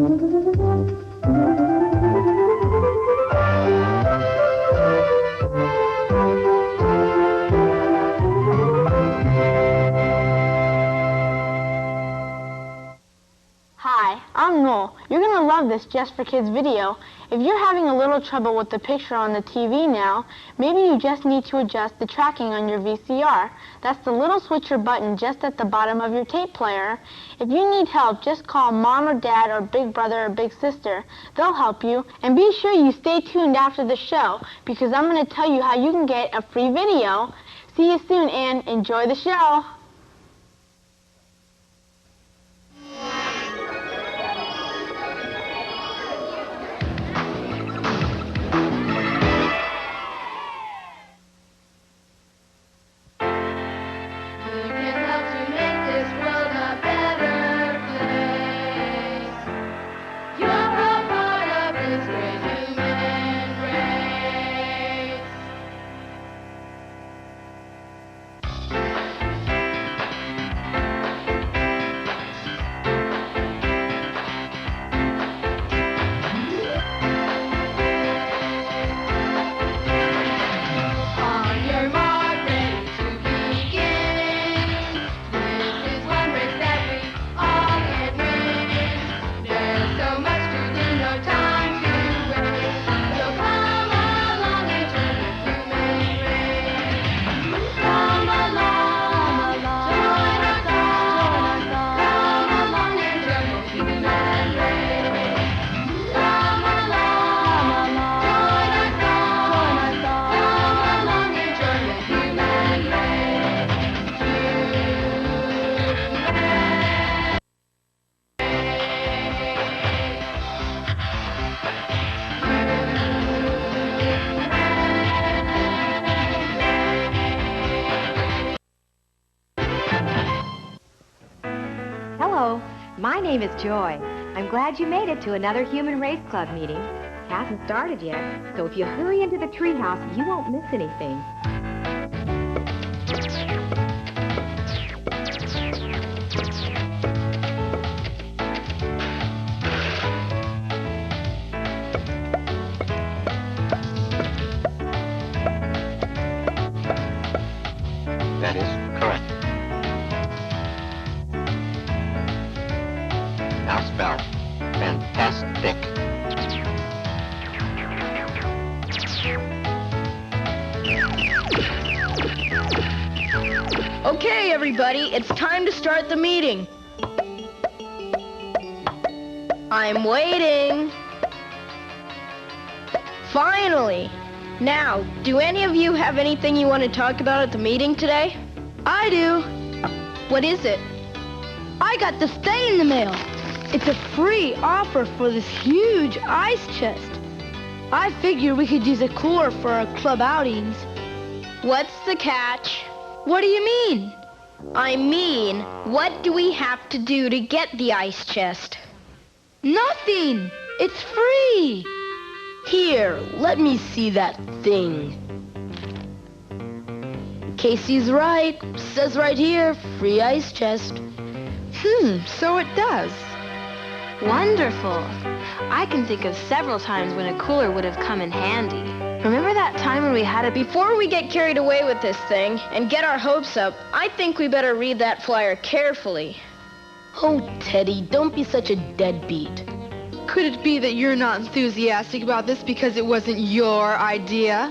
You're going to love this Just for Kids video. If you're having a little trouble with the picture on the TV now, maybe you just need to adjust the tracking on your VCR. That's the little switcher button just at the bottom of your tape player. If you need help, just call Mom or Dad or Big Brother or Big Sister. They'll help you. And be sure you stay tuned after the show, because I'm going to tell you how you can get a free video. See you soon and enjoy the show. My name is Joy. I'm glad you made it to another Human Race Club meeting. It hasn't started yet, so if you hurry into the treehouse, you won't miss anything. That is correct. Now spell fantastic. Okay, everybody, it's time to start the meeting. I'm waiting. Finally. Now, do any of you have anything you want to talk about at the meeting today? I do. What is it? I got this thing in the mail. It's a free offer for this huge ice chest. I figured we could use a cooler for our club outings. What's the catch? What do you mean? I mean, what do we have to do to get the ice chest? Nothing. It's free. Here, let me see that thing. Casey's right. Says right here, free ice chest. So it does. Wonderful. I can think of several times when a cooler would have come in handy. Remember that time when we had it? Before we get carried away with this thing and get our hopes up, I think we better read that flyer carefully. Oh, Teddy, don't be such a deadbeat. Could it be that you're not enthusiastic about this because it wasn't your idea?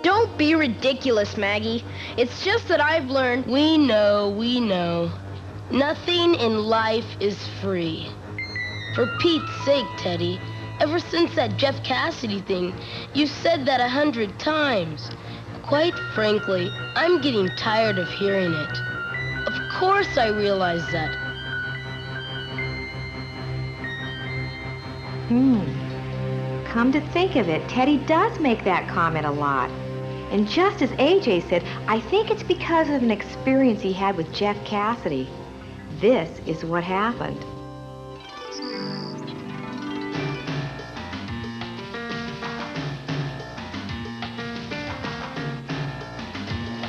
Don't be ridiculous, Maggie. It's just that I've learned... We know. Nothing in life is free. For Pete's sake, Teddy, ever since that Jeff Cassidy thing, you've said that 100 times. Quite frankly, I'm getting tired of hearing it. Of course I realize that. Come to think of it, Teddy does make that comment a lot. And just as AJ said, I think it's because of an experience he had with Jeff Cassidy. This is what happened.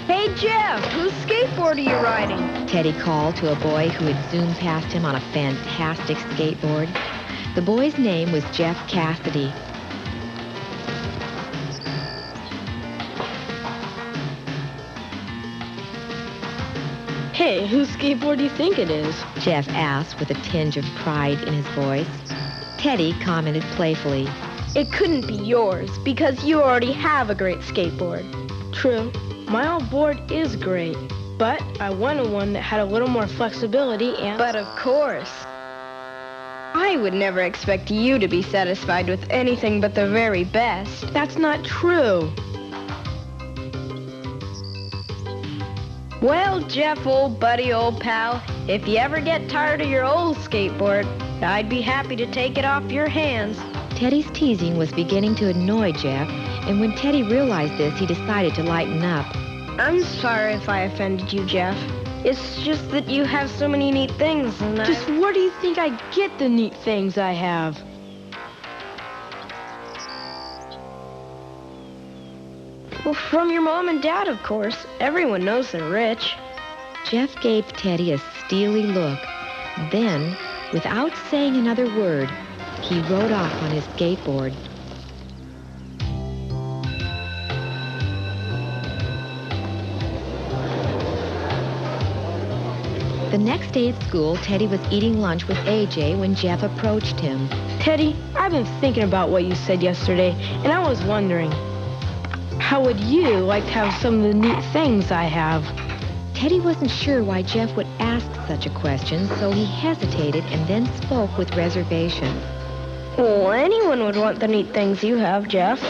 Hey, Jeff, whose skateboard are you riding? Teddy called to a boy who had zoomed past him on a fantastic skateboard. The boy's name was Jeff Cassidy. Hey, whose skateboard do you think it is? Jeff asked with a tinge of pride in his voice. Teddy commented playfully. It couldn't be yours, because you already have a great skateboard. True, my old board is great, but I wanted one that had a little more flexibility and... But of course. I would never expect you to be satisfied with anything but the very best. That's not true. Well, Jeff, old buddy, old pal, if you ever get tired of your old skateboard, I'd be happy to take it off your hands. Teddy's teasing was beginning to annoy Jeff, and when Teddy realized this, he decided to lighten up. I'm sorry if I offended you, Jeff. It's just that you have so many neat things, and Just where do you think I get the neat things I have? Well, from your mom and dad, of course. Everyone knows they're rich. Jeff gave Teddy a steely look. Then, without saying another word, he rode off on his skateboard. The next day at school, Teddy was eating lunch with AJ when Jeff approached him. Teddy, I've been thinking about what you said yesterday, and I was wondering, how would you like to have some of the neat things I have? Teddy wasn't sure why Jeff would ask such a question, so he hesitated and then spoke with reservation. Well, anyone would want the neat things you have, Jeff.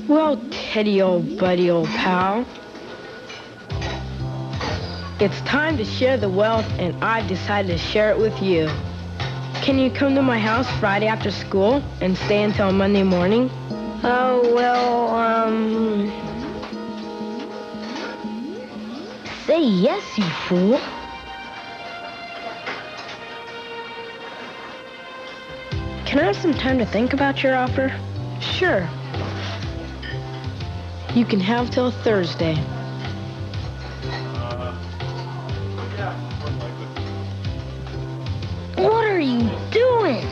Well, Teddy, old buddy, old pal. It's time to share the wealth, and I've decided to share it with you. Can you come to my house Friday after school and stay until Monday morning? Oh, well, Say yes, you fool. Can I have some time to think about your offer? Sure. You can have till Thursday. What are you doing?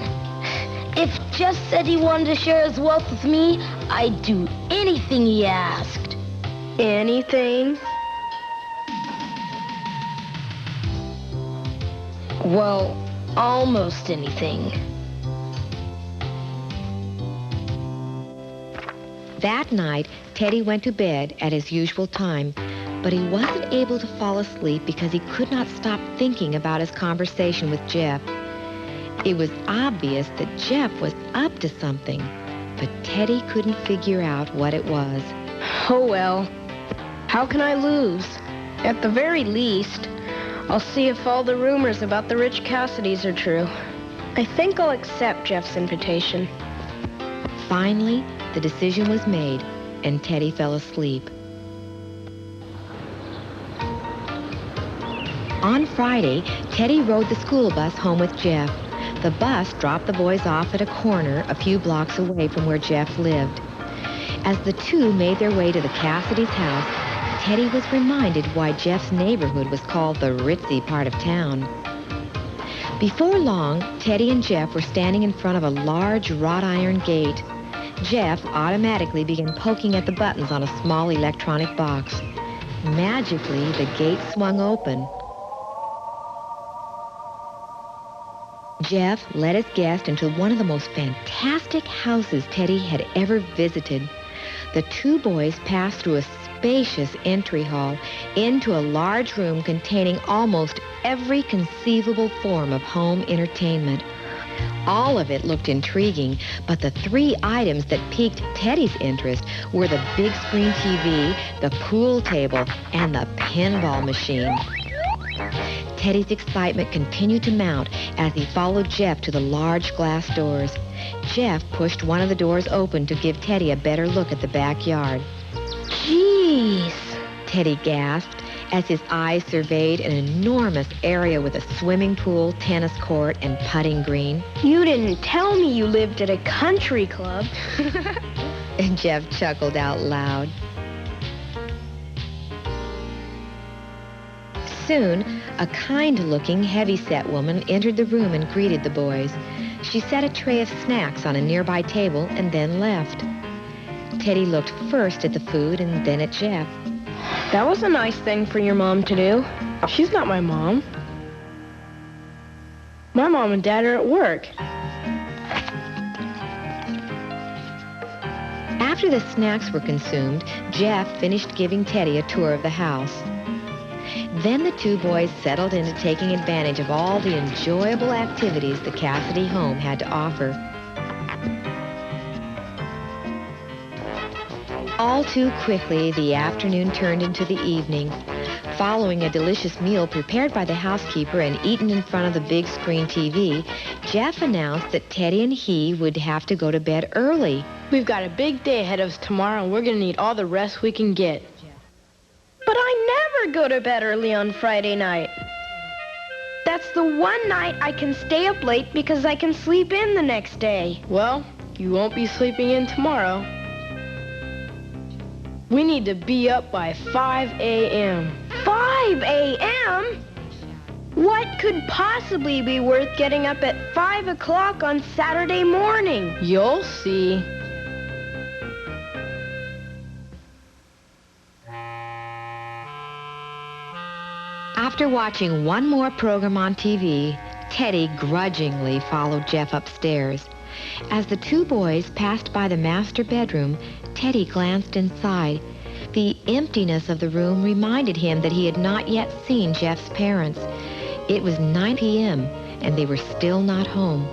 If Jeff said he wanted to share his wealth with me, I'd do anything he asked. Anything? Well, almost anything. That night, Teddy went to bed at his usual time, but he wasn't able to fall asleep because he could not stop thinking about his conversation with Jeff. It was obvious that Jeff was up to something, but Teddy couldn't figure out what it was. Oh, well. How can I lose? At the very least, I'll see if all the rumors about the rich Cassidys are true. I think I'll accept Jeff's invitation. Finally, the decision was made, and Teddy fell asleep. On Friday, Teddy rode the school bus home with Jeff. The bus dropped the boys off at a corner a few blocks away from where Jeff lived. As the two made their way to the Cassidys' house, Teddy was reminded why Jeff's neighborhood was called the ritzy part of town. Before long, Teddy and Jeff were standing in front of a large wrought iron gate. Jeff automatically began poking at the buttons on a small electronic box. Magically, the gate swung open. Jeff led his guest into one of the most fantastic houses Teddy had ever visited. The two boys passed through a spacious entry hall into a large room containing almost every conceivable form of home entertainment. All of it looked intriguing, but the three items that piqued Teddy's interest were the big screen TV, the pool table, and the pinball machine. Teddy's excitement continued to mount as he followed Jeff to the large glass doors. Jeff pushed one of the doors open to give Teddy a better look at the backyard. Jeez, Teddy gasped as his eyes surveyed an enormous area with a swimming pool, tennis court, and putting green. You didn't tell me you lived at a country club. And Jeff chuckled out loud. Soon, a kind-looking, heavy-set woman entered the room and greeted the boys. She set a tray of snacks on a nearby table and then left. Teddy looked first at the food and then at Jeff. That was a nice thing for your mom to do. She's not my mom. My mom and dad are at work. After the snacks were consumed, Jeff finished giving Teddy a tour of the house. Then the two boys settled into taking advantage of all the enjoyable activities the Cassidy home had to offer. All too quickly, the afternoon turned into the evening. Following a delicious meal prepared by the housekeeper and eaten in front of the big screen TV, Jeff announced that Teddy and he would have to go to bed early. We've got a big day ahead of us tomorrow, and we're going to need all the rest we can get. But I never go to bed early on Friday night. That's the one night I can stay up late because I can sleep in the next day. Well, you won't be sleeping in tomorrow. We need to be up by 5 a.m. 5 a.m.? What could possibly be worth getting up at 5 o'clock on Saturday morning? You'll see. After watching one more program on TV, Teddy grudgingly followed Jeff upstairs. As the two boys passed by the master bedroom, Teddy glanced inside. The emptiness of the room reminded him that he had not yet seen Jeff's parents. It was 9 p.m., and they were still not home.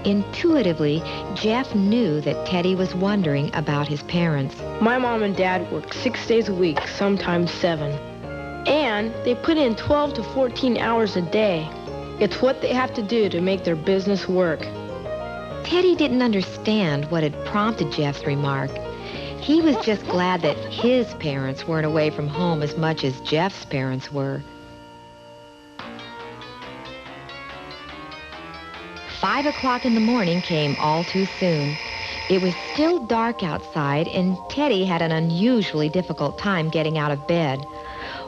Intuitively, Jeff knew that Teddy was wondering about his parents. My mom and dad work 6 days a week, sometimes 7. And they put in 12 to 14 hours a day. It's what they have to do to make their business work. Teddy didn't understand what had prompted Jeff's remark. He was just glad that his parents weren't away from home as much as Jeff's parents were. 5 o'clock in the morning came all too soon. It was still dark outside, and Teddy had an unusually difficult time getting out of bed.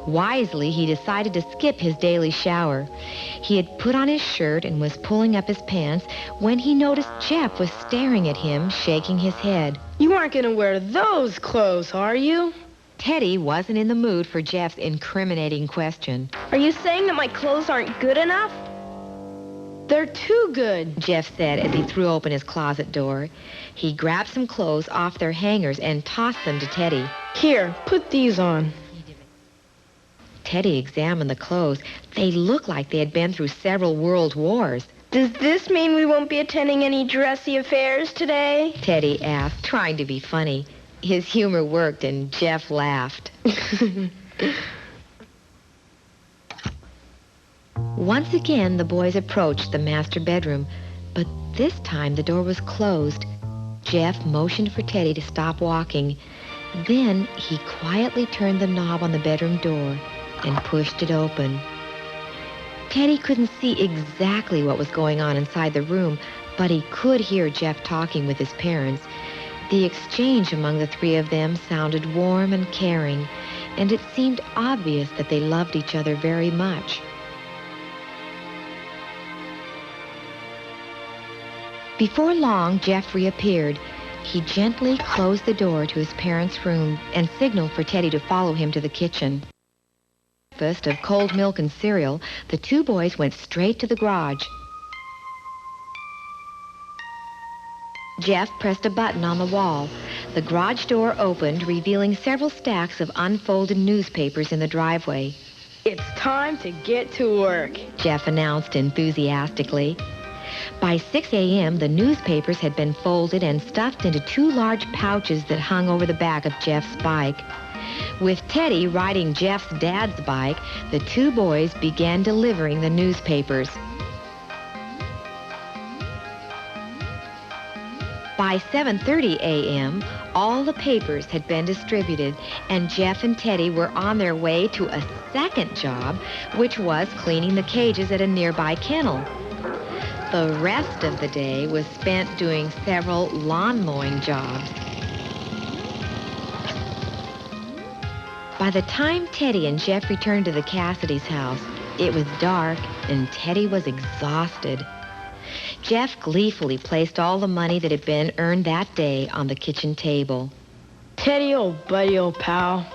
Wisely, he decided to skip his daily shower. He had put on his shirt and was pulling up his pants when he noticed Jeff was staring at him, shaking his head. You aren't going to wear those clothes, are you? Teddy wasn't in the mood for Jeff's incriminating question. Are you saying that my clothes aren't good enough? They're too good, Jeff said as he threw open his closet door. He grabbed some clothes off their hangers and tossed them to Teddy. Here, put these on. Teddy examined the clothes. They looked like they had been through several world wars. Does this mean we won't be attending any dressy affairs today? Teddy asked, trying to be funny. His humor worked, and Jeff laughed. Once again, the boys approached the master bedroom, but this time the door was closed. Jeff motioned for Teddy to stop walking. Then he quietly turned the knob on the bedroom door and pushed it open. Teddy couldn't see exactly what was going on inside the room, but he could hear Jeff talking with his parents. The exchange among the three of them sounded warm and caring, and it seemed obvious that they loved each other very much. Before long, Jeff reappeared. He gently closed the door to his parents' room and signaled for Teddy to follow him to the kitchen. Breakfast of cold milk and cereal, the two boys went straight to the garage. Jeff pressed a button on the wall. The garage door opened, revealing several stacks of unfolded newspapers in the driveway. It's time to get to work, Jeff announced enthusiastically. By 6 a.m., the newspapers had been folded and stuffed into 2 large pouches that hung over the back of Jeff's bike. With Teddy riding Jeff's dad's bike, the two boys began delivering the newspapers. By 7:30 a.m., all the papers had been distributed, and Jeff and Teddy were on their way to a second job, which was cleaning the cages at a nearby kennel. The rest of the day was spent doing several lawn mowing jobs. By the time Teddy and Jeff returned to the Cassidys' house, it was dark and Teddy was exhausted. Jeff gleefully placed all the money that had been earned that day on the kitchen table. Teddy, old buddy, old pal,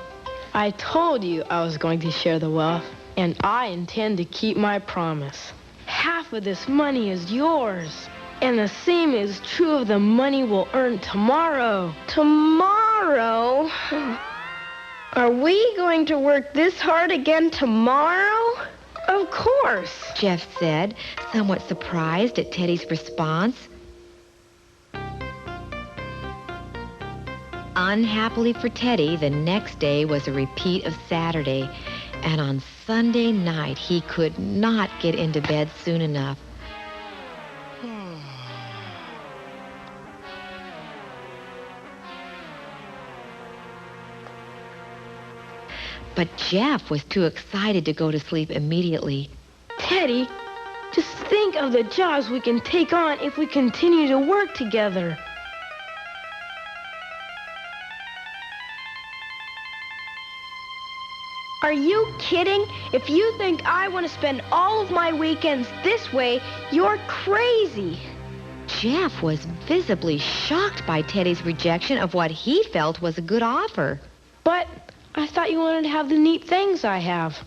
I told you I was going to share the wealth, and I intend to keep my promise. Half of this money is yours, and the same is true of the money we'll earn tomorrow. Tomorrow? Are we going to work this hard again tomorrow? Of course, Jeff said, somewhat surprised at Teddy's response. Unhappily for Teddy, the next day was a repeat of Saturday, and on Sunday night he could not get into bed soon enough. But Jeff was too excited to go to sleep immediately. Teddy, just think of the jobs we can take on if we continue to work together. Are you kidding? If you think I want to spend all of my weekends this way, you're crazy. Jeff was visibly shocked by Teddy's rejection of what he felt was a good offer. But I thought you wanted to have the neat things I have.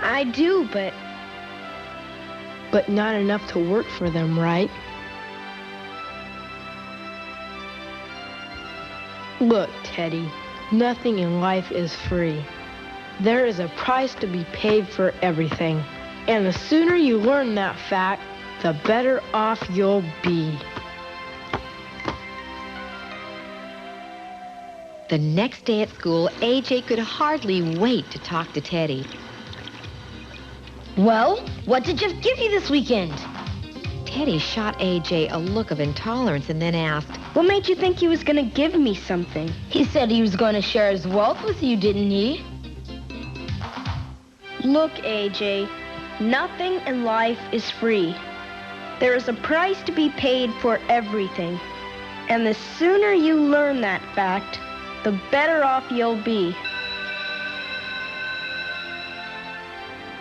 I do, but not enough to work for them, right? Look, Teddy, nothing in life is free. There is a price to be paid for everything. And the sooner you learn that fact, the better off you'll be. The next day at school, AJ could hardly wait to talk to Teddy. Well, what did Jeff give you this weekend? Teddy shot AJ a look of intolerance and then asked, What made you think he was going to give me something? He said he was going to share his wealth with you, didn't he? Look, AJ, nothing in life is free. There is a price to be paid for everything. And the sooner you learn that fact, the better off you'll be.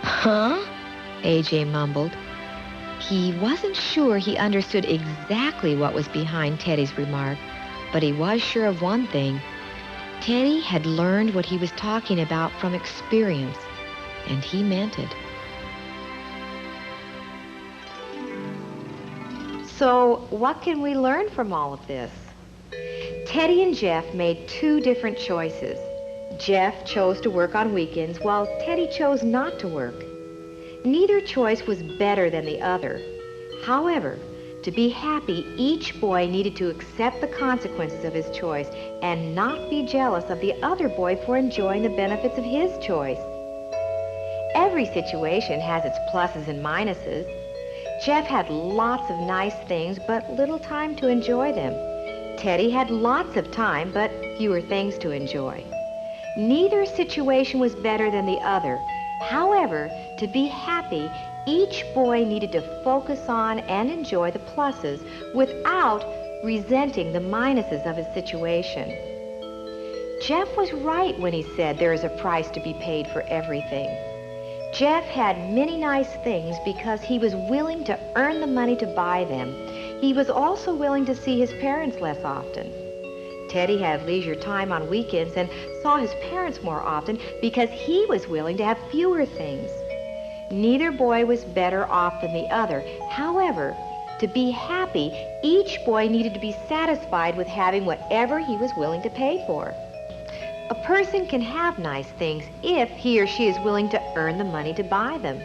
Huh? AJ mumbled. He wasn't sure he understood exactly what was behind Teddy's remark, but he was sure of one thing. Teddy had learned what he was talking about from experience, and he meant it. So, what can we learn from all of this? Teddy and Jeff made two different choices. Jeff chose to work on weekends while Teddy chose not to work. Neither choice was better than the other. However, to be happy, each boy needed to accept the consequences of his choice and not be jealous of the other boy for enjoying the benefits of his choice. Every situation has its pluses and minuses. Jeff had lots of nice things, but little time to enjoy them. Teddy had lots of time, but fewer things to enjoy. Neither situation was better than the other. However, to be happy, each boy needed to focus on and enjoy the pluses without resenting the minuses of his situation. Jeff was right when he said there is a price to be paid for everything. Jeff had many nice things because he was willing to earn the money to buy them. He was also willing to see his parents less often. Teddy had leisure time on weekends and saw his parents more often because he was willing to have fewer things. Neither boy was better off than the other. However, to be happy, each boy needed to be satisfied with having whatever he was willing to pay for. A person can have nice things if he or she is willing to earn the money to buy them.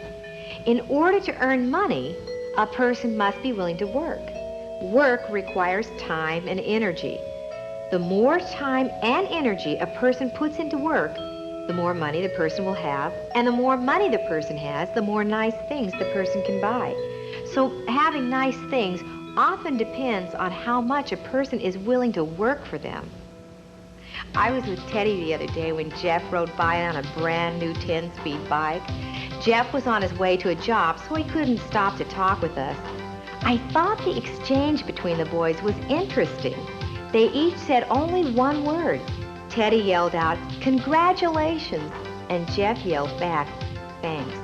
In order to earn money, a person must be willing to work. Work requires time and energy. The more time and energy a person puts into work, the more money the person will have, and the more money the person has, the more nice things the person can buy. So having nice things often depends on how much a person is willing to work for them. I was with Teddy the other day when Jeff rode by on a brand new 10-speed bike. Jeff was on his way to a job, so he couldn't stop to talk with us. I thought the exchange between the boys was interesting. They each said only one word. Teddy yelled out, "Congratulations!" and Jeff yelled back, Thanks.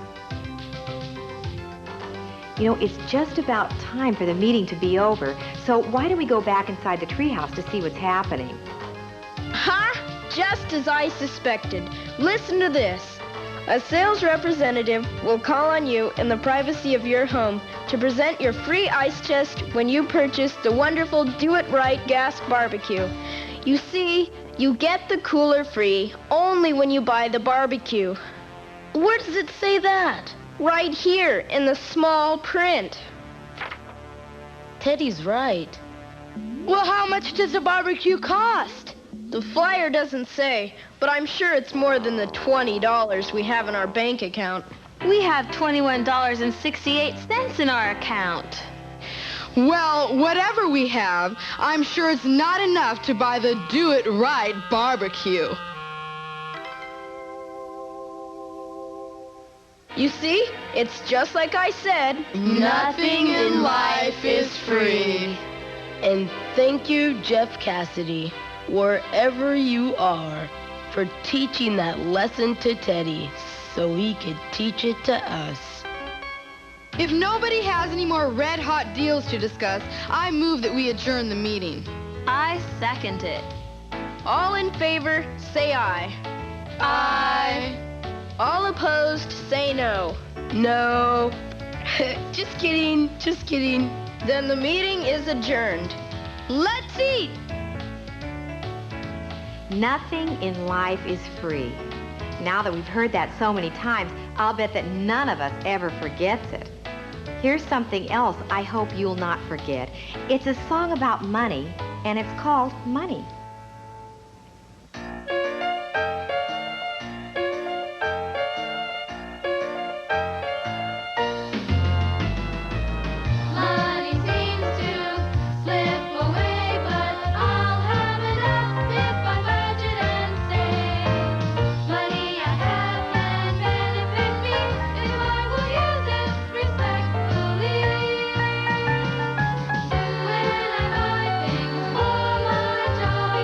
You know, it's just about time for the meeting to be over, so why don't we go back inside the treehouse to see what's happening? Ha! Just as I suspected. Listen to this. A sales representative will call on you in the privacy of your home to present your free ice chest when you purchase the wonderful Do It Right gas barbecue. You see, you get the cooler free only when you buy the barbecue. Where does it say that? Right here in the small print. Teddy's right. Well, how much does a barbecue cost? The flyer doesn't say, but I'm sure it's more than the $20 we have in our bank account. We have $21.68 in our account. Well, whatever we have, I'm sure it's not enough to buy the Do It Right barbecue. You see, it's just like I said. Nothing in life is free. And thank you, Jeff Cassidy, wherever you are, for teaching that lesson to Teddy so he could teach it to us. If nobody has any more red-hot deals to discuss, I move that we adjourn the meeting. I second it. All in favor, say aye. Aye. All opposed, say no. No. Just kidding, just kidding. Then the meeting is adjourned. Let's eat! Nothing in life is free. Now that we've heard that so many times, I'll bet that none of us ever forgets it. Here's something else I hope you'll not forget. It's a song about money, and it's called Money. When I buy things for my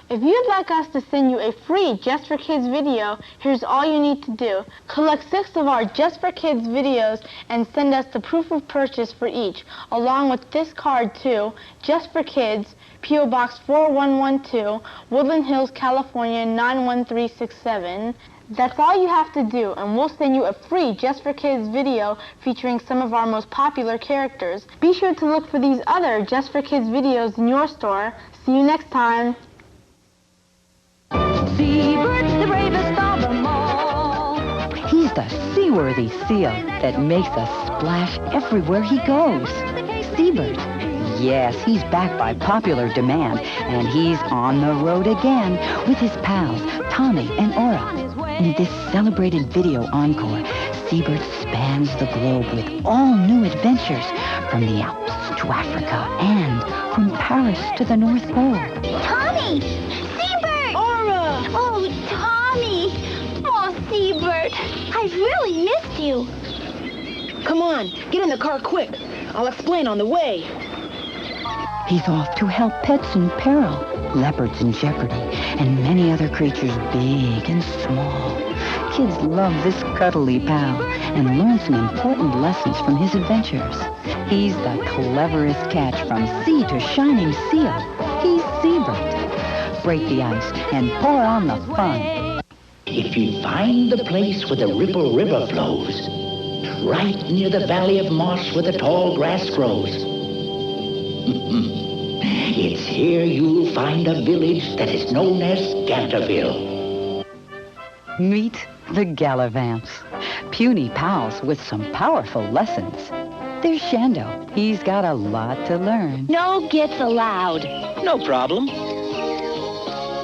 If you'd like us to send you a free Just for Kids video, here's all you need to do. Collect 6 of our Just for Kids videos and send us the proof of purchase for each, along with this card to Just for Kids, P.O. Box 4112, Woodland Hills, California 91367. That's all you have to do, and we'll send you a free Just for Kids video featuring some of our most popular characters. Be sure to look for these other Just for Kids videos in your store. See you next time. Seabert's the bravest of them all. He's the seaworthy seal that makes a splash everywhere he goes. Seabert. Yes, he's back by popular demand, and he's on the road again with his pals, Tommy and Aura. In this celebrated video encore, Seabert spans the globe with all new adventures, from the Alps to Africa and from Paris to the North Pole. Tommy! Seabert! Aura! Oh, Tommy! Oh, Seabert, I've really missed you. Come on, get in the car quick. I'll explain on the way. He's off to help pets in peril, leopards in jeopardy, and many other creatures big and small. Kids love this cuddly pal and learn some important lessons from his adventures. He's the cleverest catch from sea to shining seal. He's Seabert. Break the ice and pour on the fun. If you find the place where the Ripple River flows, right near the Valley of Moss where the tall grass grows, it's here you'll find a village that is known as Ganterville. Meet the Gallavants, puny pals with some powerful lessons. There's Shando. He's got a lot to learn. No gets allowed. No problem.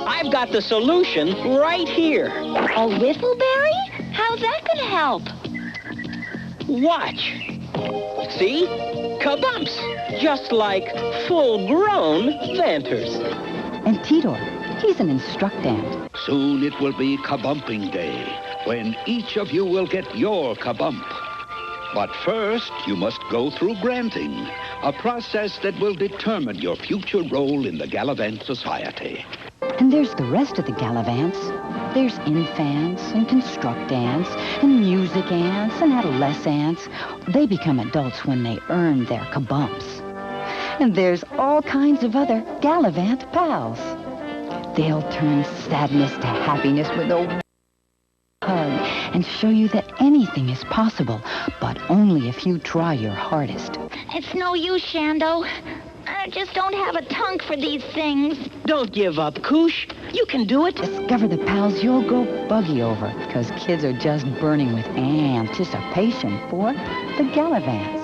I've got the solution right here. A whistleberry? How's that gonna help? Watch. See? Kabumps. Just like full-grown Vanters. And Tidor, he's an instructant. Soon it will be kabumping day, when each of you will get your kabump. But first, you must go through granting, a process that will determine your future role in the Gallavant society. And there's the rest of the Gallavants. There's infants and constructants and music ants and adolescents. They become adults when they earn their kabumps. And there's all kinds of other Gallavant pals. They'll turn sadness to happiness with a hug and show you that anything is possible, but only if you try your hardest. It's no use, Shando. I just don't have a tongue for these things. Don't give up, Koosh. You can do it. Discover the pals you'll go buggy over, because kids are just burning with anticipation for the Gallavants.